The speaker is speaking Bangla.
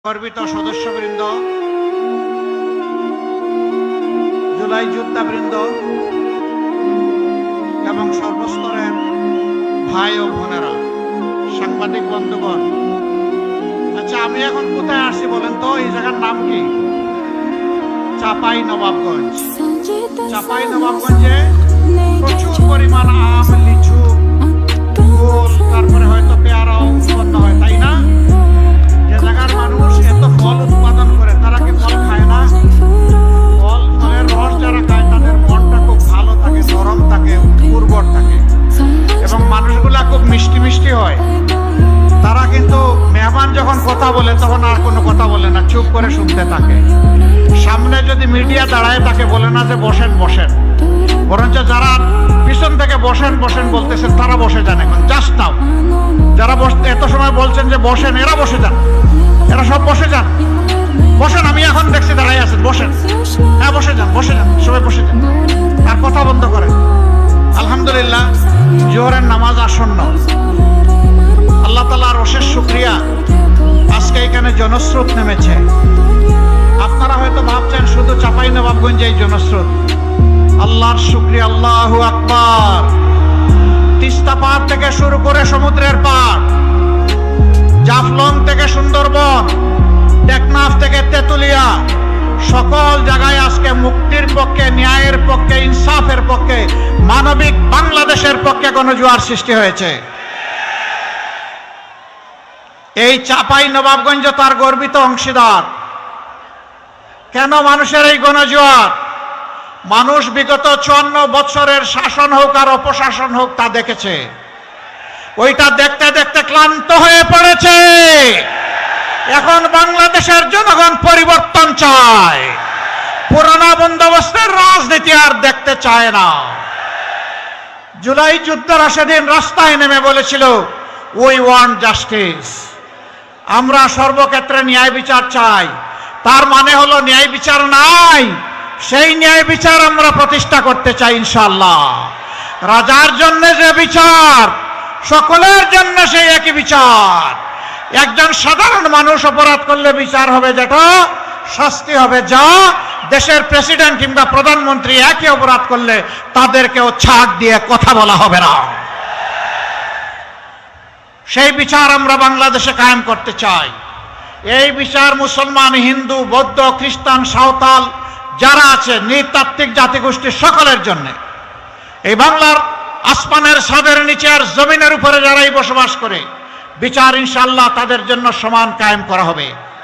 গর্বিত সদস্যবৃন্দ, জুলাই যোদ্ধাবৃন্দ এবং সর্বস্তরের ভাই ও বোনেরা, সাংবাদিক বন্ধুগণ, আচ্ছা আমি এখন কোথায় আসছি বলেন তো? এই জায়গার নাম কি? চাঁপাইনবাবগঞ্জ। চাঁপাইনবাবগঞ্জে প্রচুর পরিমাণ আম, লিচু, কুল, তারপরে হয়তো পেয়ারাও উৎপন্ন হয়, তাই না? যে জায়গার মানুষ এত ফল উৎপাদন করে তারা কি ফল খায় না? ফলের রস যারা খায় তাদের মনটা খুব ভালো থাকে, নরম থাকে, উর্বর থাকে এবং মানুষগুলা খুব মিষ্টি মিষ্টি হয়। তারা কিন্তু মেহমান যখন কথা বলে তখন আর কোনো কথা বলে না, চুপ করে শুনতে থাকে। সামনে যদি মিডিয়া দাঁড়ায় তাকে বলে না যে বসেন বসেন, বরঞ্চ যারা পিছন থেকে বসেন বসেন বলতেছেন তারা বসে যান। এখন জাস্ট নাও যারা বসতে এত সময় বলছেন যে বসেন, এরা বসে যান, এরা সব বসে যান, বসেন। আমি এখন দেখছি দাঁড়াই আছেন, বসেন, হ্যাঁ বসে যান, বসে যান, সবাই বসে যান, আর কথা বন্ধ করেন। আলহামদুলিল্লাহ, জোহরের নামাজ আসন্ন। আল্লাহ তাআলার অশেষ শুকরিয়া, আজকে এখানে জনস্রোত নেমেছে। আপনারা হয়তো ভাবছেন শুধু চাঁপাইনবাবগঞ্জে এই জনস্রোত। আল্লাহর শুকরিয়া, আল্লাহু আকবার। তিস্তা পার থেকে শুরু করে সমুদ্রের পার, জাফলং থেকে সুন্দরবন, টেকনাফ থেকে তেতুলিয়া, সকল জায়গায় আজকে মুক্তির পক্ষে, ন্যায়ের পক্ষে, ইনসাফের পক্ষে, মানবিক বাংলাদেশের পক্ষে গণজোয়ার সৃষ্টি হয়েছে। এই চাঁপাইনবাবগঞ্জ তার গর্বিত অংশীদার। কেন মানুষের এই গণজোয়ার? মানুষ বিগত 54 বছরের শাসন হোক আর অপশাসন হোক তা দেখেছে। ওইটা দেখতে দেখতে ক্লান্ত হয়ে পড়েছে। এখন বাংলাদেশের জনগণ পরিবর্তন চায়, পুরোনো বন্দোবস্তের রাজনীতি আর দেখতে চায় না। জুলাই যোদ্ধারা সেদিন রাস্তায় নেমে বলেছিল, উই ওয়ান্ট জাস্টিস, আমরা সর্বক্ষেত্রে ন্যায় বিচার চাই। তার মানে হলো ন্যায় বিচার নাই, সেই ন্যায় বিচার আমরা প্রতিষ্ঠা করতে চাই ইনশাআল্লাহ। রাজার জন্য যে বিচার, সকলের জন্য সেই একই বিচার। একজন সাধারণ মানুষ অপরাধ করলে বিচার হবে যেটা, শাস্তি হবে যা। দেশের প্রেসিডেন্ট কিংবা প্রধানমন্ত্রী একই অপরাধ করলে তাদেরকেও ছাড় দিয়ে কথা বলা হবে না। সেই বিচার আমরা বাংলাদেশে কায়েম করতে চাই। এই বিচার মুসলমান, হিন্দু, বৌদ্ধ, খ্রিস্টান, সাঁওতাল যারা আছে, নৃতাত্ত্বিক জাতিগোষ্ঠীর সকলের জন্য। এই বাংলার আসমানের ছাদের নিচে আর জমিনের উপরে যারাই বসবাস করে, বিচার ইনশাআল্লাহ তাদের জন্য সমান কায়েম করা হবে।